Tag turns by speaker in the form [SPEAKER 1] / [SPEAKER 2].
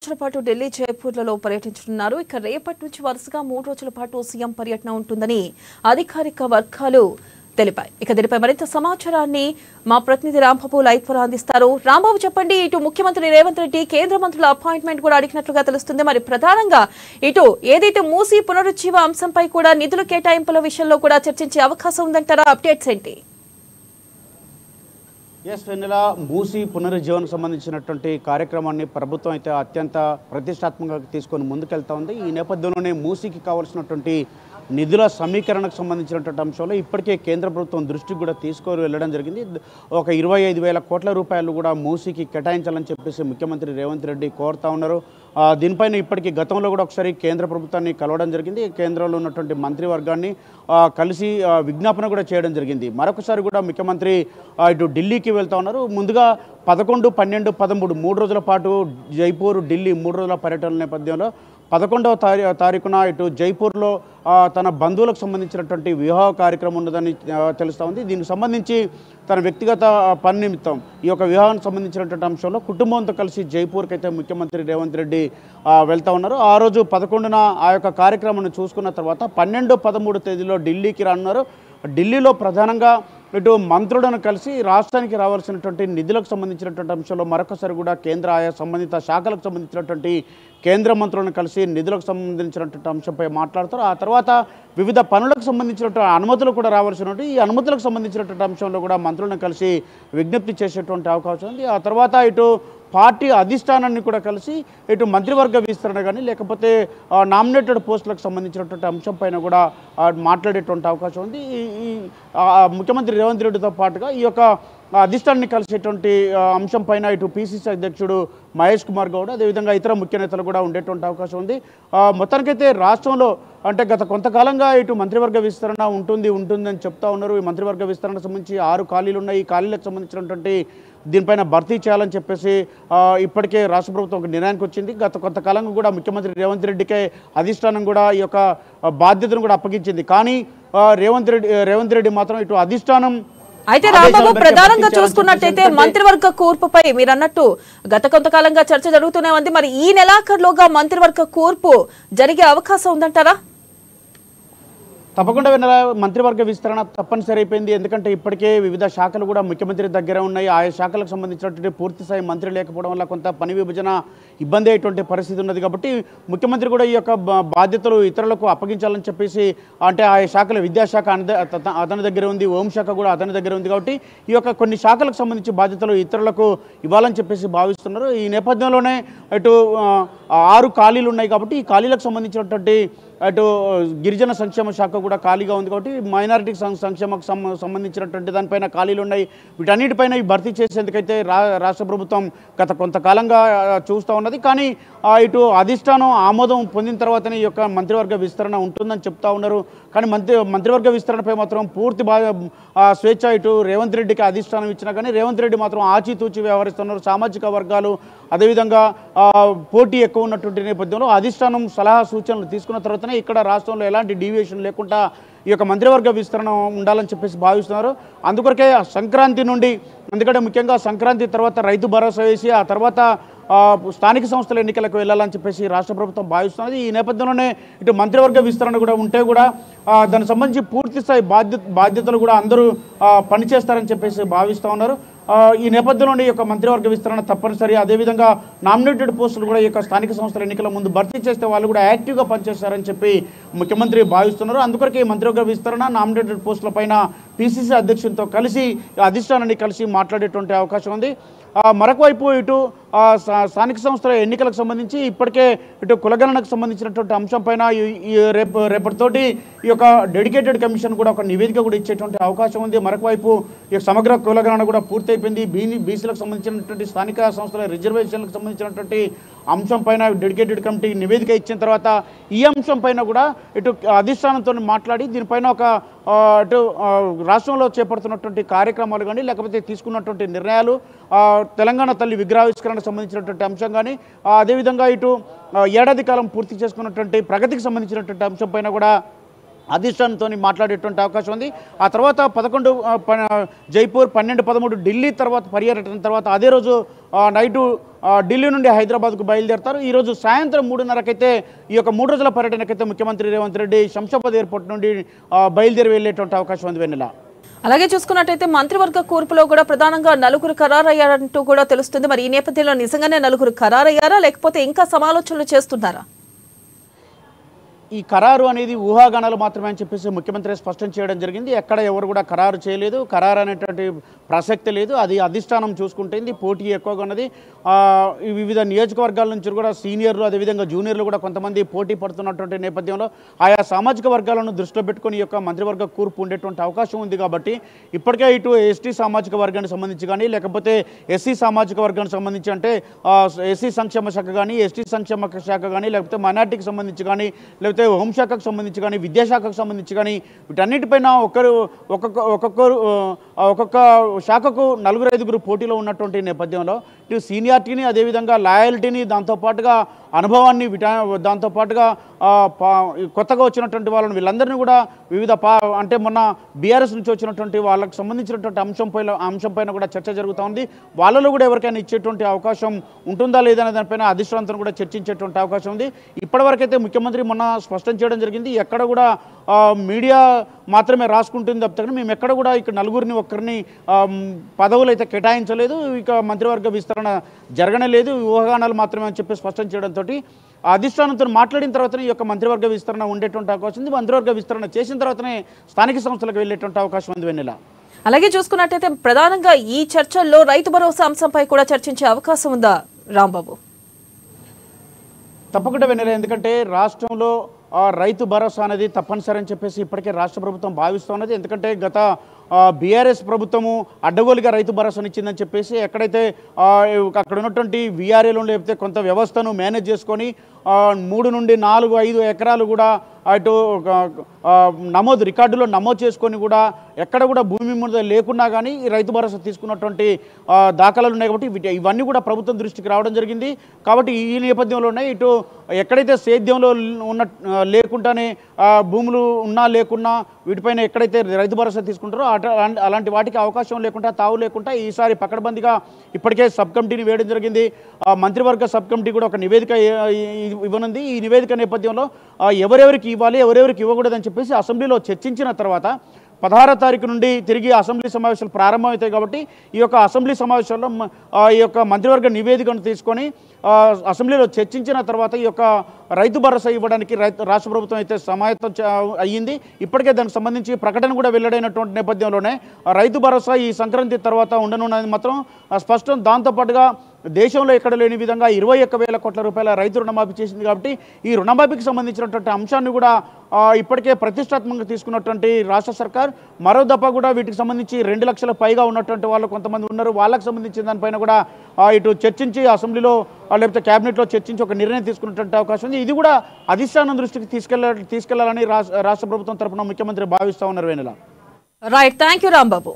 [SPEAKER 1] రోజుల పాటు ఢిల్లీ జైపూర్లలో పర్యటించనున్నారు. ఇక రేపటి నుంచి వరుసగా 3 రోజుల పాటు సీఎం పర్యటన ఉంటుందని అధికారిక వర్గాలు తెలిపాయి. ఇక దీనిపై మరింత సమాచారాన్ని మా ప్రతినిధి రాంబాబు లైవ్ ద్వారా అందిస్తారు. రాంబాబు చెప్పండి, ఇటు ముఖ్యమంత్రి రేవంత్ రెడ్డి కేంద్ర మంత్రుల అపాయింట్మెంట్ కూడా అడిగినట్లుగా తెలుస్తుంది. మరి ప్రధానంగా ఇటు ఏదైతే మూసీ పునరుజ్జీవ అంశంపై కూడా నిధుల కేటాయింపుల విషయంలో కూడా చర్చించే అవకాశం ఉందంటారా? అప్డేట్స్ ఏంటి?
[SPEAKER 2] వెన్నెల మూసీ పునరుజ్జీవనకు సంబంధించినటువంటి కార్యక్రమాన్ని ప్రభుత్వం అయితే అత్యంత ప్రతిష్టాత్మకంగా తీసుకొని ముందుకెళ్తా ఉంది. ఈ నేపథ్యంలోనే మూసీకి కావాల్సినటువంటి నిధుల సమీకరణకు సంబంధించినటువంటి అంశంలో ఇప్పటికే కేంద్ర ప్రభుత్వం దృష్టికి కూడా తీసుకొని వెళ్ళడం జరిగింది. ఒక 25,000 కోట్ల రూపాయలు కూడా మూసీకి కేటాయించాలని చెప్పేసి ముఖ్యమంత్రి రేవంత్ రెడ్డి కోరుతా ఉన్నారు. దీనిపైన ఇప్పటికీ గతంలో కూడా ఒకసారి కేంద్ర ప్రభుత్వాన్ని కలవడం జరిగింది. కేంద్రంలో ఉన్నటువంటి మంత్రివర్గాన్ని కలిసి విజ్ఞాపన కూడా చేయడం జరిగింది. మరొకసారి కూడా ముఖ్యమంత్రి ఇటు ఢిల్లీకి వెళ్తా ఉన్నారు. ముందుగా 11, 12, 13 3 రోజుల పాటు జైపూర్, ఢిల్లీ 3 రోజుల పర్యటన నేపథ్యంలో 11వ తారీఖున ఇటు జైపూర్లో తన బంధువులకు సంబంధించినటువంటి వివాహ కార్యక్రమం ఉన్నదని తెలుస్తూ ఉంది. దీనికి సంబంధించి తన వ్యక్తిగత పని నిమిత్తం ఈ యొక్క వివాహానికి సంబంధించినటువంటి అంశంలో కుటుంబంతో కలిసి జైపూర్కి అయితే ముఖ్యమంత్రి రేవంత్ రెడ్డి వెళ్తూ ఉన్నారు. ఆ రోజు 11న ఆ యొక్క కార్యక్రమాన్ని చూసుకున్న తర్వాత 12, 13 తేదీలో ఢిల్లీకి రానున్నారు. ఢిల్లీలో ప్రధానంగా ఇటు మంత్రులను కలిసి రాష్ట్రానికి రావాల్సినటువంటి నిధులకు సంబంధించినటువంటి అంశంలో మరొకసారి కూడా కేంద్ర ఆయా సంబంధిత శాఖలకు సంబంధించినటువంటి కేంద్ర మంత్రులను కలిసి నిధులకు సంబంధించినటువంటి అంశంపై మాట్లాడతారు. ఆ తర్వాత వివిధ పనులకు సంబంధించినటువంటి అనుమతులు కూడా రావాల్సినటువంటి ఈ అనుమతులకు సంబంధించినటువంటి అంశంలో కూడా మంత్రులను కలిసి విజ్ఞప్తి చేసేటువంటి అవకాశం ఉంది. ఆ తర్వాత ఇటు పార్టీ అధిష్టానాన్ని కూడా కలిసి ఇటు మంత్రివర్గ విస్తరణ కానీ లేకపోతే నామినేటెడ్ పోస్టులకు సంబంధించినటువంటి అంశం పైన కూడా మాట్లాడేటువంటి అవకాశం ఉంది. ఈ ముఖ్యమంత్రి రేవంత్ రెడ్డితో పాటుగా ఈ యొక్క అధిష్టానాన్ని కలిసేటువంటి అంశం పైన ఇటు పిసిసి అధ్యక్షుడు మహేష్ కుమార్ గౌడ్, అదేవిధంగా ఇతర ముఖ్య నేతలు కూడా ఉండేటువంటి అవకాశం ఉంది. మొత్తానికైతే రాష్ట్రంలో అంటే గత కొంతకాలంగా ఇటు మంత్రివర్గ విస్తరణ ఉంటుందని చెప్తా ఉన్నారు. ఈ మంత్రివర్గ విస్తరణకు సంబంధించి 6 ఖాళీలు ఉన్నాయి. ఈ ఖాళీలకు సంబంధించినటువంటి దీనిపైన భర్తీ చేయాలని చెప్పేసి ఇప్పటికే రాష్ట్ర ప్రభుత్వం ఒక నిర్ణయానికి వచ్చింది. గత కొంతకాలంగా కూడా ముఖ్యమంత్రి రేవంత్ రెడ్డికే అధిష్టానం కూడా ఈ యొక్క బాధ్యతను కూడా అప్పగించింది. కానీ రేవంత్ రెడ్డి మాత్రం ఇటు అధిష్టానం
[SPEAKER 1] అయితే రాంబాబు, ప్రధానంగా చూసుకున్నట్టయితే మంత్రివర్గ కూర్పుపై మీరు అన్నట్టు గత కొంతకాలంగా చర్చ జరుగుతూనే ఉంది. మరి ఈ నెలాఖరులోగా మంత్రివర్గ కూర్పు జరిగే అవకాశం ఉందంటారా?
[SPEAKER 2] తప్పకుండా మంత్రివర్గ విస్తరణ తప్పనిసరి అయిపోయింది. ఎందుకంటే ఇప్పటికే వివిధ శాఖలు కూడా ముఖ్యమంత్రి దగ్గర ఉన్నాయి. ఆయా శాఖలకు సంబంధించినటువంటి పూర్తి స్థాయి మంత్రి లేకపోవడం వల్ల కొంత పని విభజన ఇబ్బంది అయ్యేటువంటి పరిస్థితి ఉన్నది. కాబట్టి ముఖ్యమంత్రి కూడా ఈ యొక్క బాధ్యతలు ఇతరులకు అప్పగించాలని చెప్పేసి అంటే ఆయా శాఖల విద్యాశాఖ అతని దగ్గర ఉంది, హోంశాఖ కూడా అతని దగ్గర ఉంది. కాబట్టి ఈ యొక్క కొన్ని శాఖలకు సంబంధించి బాధ్యతలు ఇతరులకు ఇవ్వాలని చెప్పేసి భావిస్తున్నారు. ఈ నేపథ్యంలోనే ఇటు 6 ఖాళీలు ఉన్నాయి. కాబట్టి ఈ ఖాళీలకు సంబంధించినటువంటి అటు గిరిజన సంక్షేమ శాఖ కూడా ఖాళీగా ఉంది. కాబట్టి మైనారిటీ సంక్షేమకు సంబంధించినటువంటి దానిపైన ఖాళీలు ఉన్నాయి. వీటన్నిటిపైన ఈ భర్తీ చేసేందుకైతే రాష్ట్ర ప్రభుత్వం గత కొంతకాలంగా చూస్తూ ఉన్నది. కానీ ఇటు అధిష్టానం ఆమోదం పొందిన తర్వాతనే ఈ యొక్క మంత్రివర్గ విస్తరణ ఉంటుందని చెప్తా ఉన్నారు. కానీ మంత్రివర్గ విస్తరణపై మాత్రం పూర్తి స్వేచ్ఛ ఇటు రేవంత్ రెడ్డికి అధిష్టానం ఇచ్చినా కానీ రేవంత్ రెడ్డి మాత్రం ఆచితూచి వ్యవహరిస్తున్నారు. సామాజిక వర్గాలు అదేవిధంగా పోటీ ఎక్కువ ఉన్నటువంటి నేపథ్యంలో అధిష్టానం సలహా సూచనలు తీసుకున్న తర్వాతనే ఇక్కడ రాష్ట్రంలో ఎలాంటి డీవియేషన్ లేకుండా ఈ యొక్క మంత్రివర్గ విస్తరణ ఉండాలని చెప్పేసి భావిస్తున్నారు. అందుకొరకే సంక్రాంతి నుండి, ఎందుకంటే ముఖ్యంగా సంక్రాంతి తర్వాత రైతు భరోసా వేసి ఆ తర్వాత స్థానిక సంస్థల ఎన్నికలకు వెళ్ళాలని చెప్పేసి రాష్ట్ర ప్రభుత్వం భావిస్తున్నది. ఈ నేపథ్యంలోనే ఇటు మంత్రివర్గ విస్తరణ కూడా ఉంటే కూడా దానికి సంబంధించి పూర్తి స్థాయి బాధ్యతలు కూడా అందరూ పనిచేస్తారని చెప్పేసి భావిస్తూ ఉన్నారు. ఈ నేపథ్యంలోనే ఈ యొక్క మంత్రివర్గ విస్తరణ తప్పనిసరి. అదేవిధంగా నామినేటెడ్ పోస్టులు కూడా ఈ యొక్క స్థానిక సంస్థల ఎన్నికల ముందు భర్తీ చేస్తే వాళ్ళు కూడా యాక్టివ్గా పనిచేస్తారని చెప్పి ముఖ్యమంత్రి భావిస్తున్నారు. అందుకొరకే ఈ మంత్రివర్గ విస్తరణ నామినేటెడ్ పోస్టుల పైన పిసిసి అధ్యక్షునితో కలిసి అధిష్టానాన్ని కలిసి మాట్లాడేటువంటి అవకాశం ఉంది. మరొక వైపు ఇటు స్థానిక సంస్థల ఎన్నికలకు సంబంధించి ఇప్పటికే ఇటు కులగణనకు సంబంధించినటువంటి అంశం పైన రేపటితోటి ఈ యొక్క డెడికేటెడ్ కమిషన్ కూడా ఒక నివేదిక కూడా ఇచ్చేటువంటి అవకాశం ఉంది. మరొక వైపు ఈ సమగ్ర కులగణన కూడా పూర్తయిపోయింది. బీసీలకు సంబంధించినటువంటి స్థానిక సంస్థల రిజర్వేషన్లకు సంబంధించినటువంటి అంశం పైన డెడికేటెడ్ కమిటీ నివేదిక ఇచ్చిన తర్వాత ఈ అంశం పైన కూడా ఇటు అధిష్టానంతో మాట్లాడి దీనిపైన ఒక ఇటు రాష్ట్రంలో చేపడుతున్నటువంటి కార్యక్రమాలు కానీ లేకపోతే తీసుకున్నటువంటి నిర్ణయాలు, తెలంగాణ తల్లి విగ్రహావిష్కరణకు సంబంధించినటువంటి అంశం కానీ అదేవిధంగా ఇటు ఏడాది కాలం పూర్తి చేసుకున్నటువంటి ప్రగతికి సంబంధించినటువంటి అంశం పైన కూడా అధిష్టానంతో మాట్లాడేటువంటి అవకాశం ఉంది. ఆ తర్వాత 11 జైపూర్, 12, 13 ఢిల్లీ తర్వాత పర్యటన తర్వాత అదే రోజు నైటు ఢిల్లీ నుండి హైదరాబాద్కు బయలుదేరతారు. ఈరోజు సాయంత్రం 3:30కైతే ఈ యొక్క 3 రోజుల పర్యటనకైతే ముఖ్యమంత్రి రేవంత్ రెడ్డి శంషాబాద్ ఎయిర్పోర్ట్ నుండి బయలుదేరి వెళ్ళేటువంటి అవకాశం ఉంది. వెన్నెల
[SPEAKER 1] అలాగే చూసుకున్నట్టయితే మంత్రివర్గ కూర్పులో కూడా ప్రధానంగా నలుగురు ఖరారయ్యారంటూ కూడా తెలుస్తుంది. మరి ఈ నేపథ్యంలో నిజంగానే నలుగురు ఖరారయ్యారా లేకపోతే ఇంకా సమాలోచనలు చేస్తున్నారా?
[SPEAKER 2] ఈ ఖరారు అనేది ఊహాగానాలు మాత్రమే అని చెప్పేసి ముఖ్యమంత్రి స్పష్టం చేయడం జరిగింది. ఎక్కడ ఎవరు కూడా ఖరారు చేయలేదు. ఖరారు అనేటువంటి ప్రసక్తి లేదు. అది అధిష్టానం చూసుకుంటుంది. పోటీ ఎక్కువగా ఉన్నది. వివిధ నియోజకవర్గాల నుంచి కూడా సీనియర్లు అదేవిధంగా జూనియర్లు కూడా కొంతమంది పోటీ పడుతున్నటువంటి నేపథ్యంలో ఆయా సామాజిక వర్గాలను దృష్టిలో పెట్టుకుని ఈ యొక్క మంత్రివర్గ కూర్పు ఉండేటువంటి అవకాశం ఉంది. కాబట్టి ఇప్పటికే ఇటు ఎస్టీ సామాజిక వర్గానికి సంబంధించి కానీ లేకపోతే ఎస్సీ సామాజిక వర్గానికి సంబంధించి అంటే ఎస్సీ సంక్షేమ శాఖ కానీ ఎస్టీ సంక్షేమ శాఖ కానీ లేకపోతే మైనార్టీకి సంబంధించి కానీ లేకపోతే హోంశాఖకు సంబంధించి కానీ విద్యాశాఖకు సంబంధించి కానీ వీటన్నిటిపైన ఒక్కొక్క శాఖకు 4-5 పోటీలో ఉన్నటువంటి నేపథ్యంలో ఇటు సీనియారిటీని అదేవిధంగా లాయల్టీని దాంతోపాటుగా అనుభవాన్ని దాంతోపాటుగా కొత్తగా వచ్చినటువంటి వాళ్ళని వీళ్ళందరినీ కూడా వివిధ అంటే మొన్న బీఆర్ఎస్ నుంచి వచ్చినటువంటి వాళ్ళకి సంబంధించినటువంటి అంశంపైన కూడా చర్చ జరుగుతూ ఉంది. వాళ్ళలో కూడా ఎవరికైనా ఇచ్చేటువంటి అవకాశం ఉంటుందా లేదనే దానిపైన అధిష్టానంతో కూడా చర్చించేటువంటి అవకాశం ఉంది. ఇప్పటివరకైతే ముఖ్యమంత్రి మొన్న స్పష్టం చేయడం జరిగింది. ఎక్కడ కూడా మీడియా మాత్రమే రాసుకుంటుంది తప్పితే మేము ఎక్కడ కూడా ఇక్కడ నలుగురిని ఒక్కరిని పదవులు అయితే కేటాయించలేదు. ఇక మంత్రివర్గ విస్తరణ జరగలేదు. ఊహాగానాలు మాత్రమే అని చెప్పి స్పష్టం చేయడంతో అధిష్టానంతో మాట్లాడిన తర్వాతనే ఈ యొక్క మంత్రివర్గ విస్తరణ ఉండేటువంటి అవకాశం ఉంది. మంత్రివర్గ విస్తరణ చేసిన తర్వాతనే స్థానిక సంస్థలకు వెళ్ళేటువంటి అవకాశం ఉంది. వెన్నెల
[SPEAKER 1] అలాగే చూసుకున్నట్టయితే ప్రధానంగా ఈ చర్చల్లో రైతు భరోసా అంశంపై కూడా చర్చించే అవకాశం ఉందా రాంబాబు?
[SPEAKER 2] తప్పకుండా వెన్నెల. ఎందుకంటే రాష్ట్రంలో రైతు భరోసా అనేది తప్పనిసరి అని చెప్పేసి ఇప్పటికే రాష్ట్ర ప్రభుత్వం భావిస్తున్నది. ఎందుకంటే గత బీఆర్ఎస్ ప్రభుత్వము అడ్డగోలుగా రైతు భరోసానిచ్చిందని చెప్పేసి ఎక్కడైతే అక్కడ ఉన్నటువంటి వీఆర్ఏలు లేకపోతే కొంత వ్యవస్థను మేనేజ్ చేసుకొని 3 నుండి 4-5 ఎకరాలు కూడా అటు రికార్డులో నమోదు చేసుకొని కూడా ఎక్కడ కూడా భూమి మీద లేకున్నా కానీ ఈ రైతు భరోసా తీసుకున్నటువంటి దాఖలాలు ఉన్నాయి. కాబట్టి ఇవన్నీ కూడా ప్రభుత్వం దృష్టికి రావడం జరిగింది. కాబట్టి ఈ నేపథ్యంలోనే ఇటు ఎక్కడైతే సేద్యంలో లేకుండానే భూములు ఉన్నా లేకున్నా వీటిపైన ఎక్కడైతే రైతు భరోసా తీసుకుంటారో అలాంటి వాటికి అవకాశం లేకుండా తావు లేకుండా ఈసారి పకడ్బందీగా ఇప్పటికే సబ్ కమిటీని వేయడం జరిగింది. మంత్రివర్గ సబ్ కమిటీ కూడా ఒక నివేదిక ఇవ్వనుంది. ఈ నివేదిక నేపథ్యంలో ఎవరెవరికి ఇవ్వాలి ఎవరెవరికి ఇవ్వకూడదని చెప్పేసి అసెంబ్లీలో చర్చించిన తర్వాత 16వ తారీఖు నుండి తిరిగి అసెంబ్లీ సమావేశాలు ప్రారంభమవుతాయి. కాబట్టి ఈ యొక్క అసెంబ్లీ సమావేశాల్లో ఈ యొక్క మంత్రివర్గ నివేదికను తీసుకొని అసెంబ్లీలో చర్చించిన తర్వాత ఈ యొక్క రైతు భరోసా ఇవ్వడానికి రాష్ట్ర ప్రభుత్వం అయితే సమాయత్తం అయ్యింది. ఇప్పటికే దానికి సంబంధించి ప్రకటన కూడా వెల్లడైనటువంటి నేపథ్యంలోనే రైతు భరోసా ఈ సంక్రాంతి తర్వాత ఉండనున్నది మాత్రం స్పష్టం. దాంతోపాటుగా దేశంలో ఎక్కడ లేని విధంగా 21,000 కోట్ల రూపాయల రైతు రుణమాఫీ చేసింది. కాబట్టి ఈ రుణమాఫీకి సంబంధించినటువంటి అంశాన్ని కూడా ఇప్పటికే ప్రతిష్టాత్మకంగా తీసుకున్నటువంటి రాష్ట్ర సర్కార్ మరో దఫా కూడా వీటికి సంబంధించి 2 లక్షల పైగా ఉన్నటువంటి వాళ్ళు కొంతమంది ఉన్నారు. వాళ్ళకి సంబంధించిన దానిపైన కూడా ఇటు చర్చించి అసెంబ్లీలో లేకపోతే క్యాబినెట్లో చర్చించి ఒక నిర్ణయం తీసుకున్నటువంటి అవకాశం ఉంది. ఇది కూడా అధిష్టానం దృష్టికి తీసుకెళ్లాలని రాష్ట్ర ప్రభుత్వం తరఫున ముఖ్యమంత్రి భావిస్తూ ఉన్నారు. వెన్నెల
[SPEAKER 1] రైట్, థ్యాంక్ యూ రాంబాబు.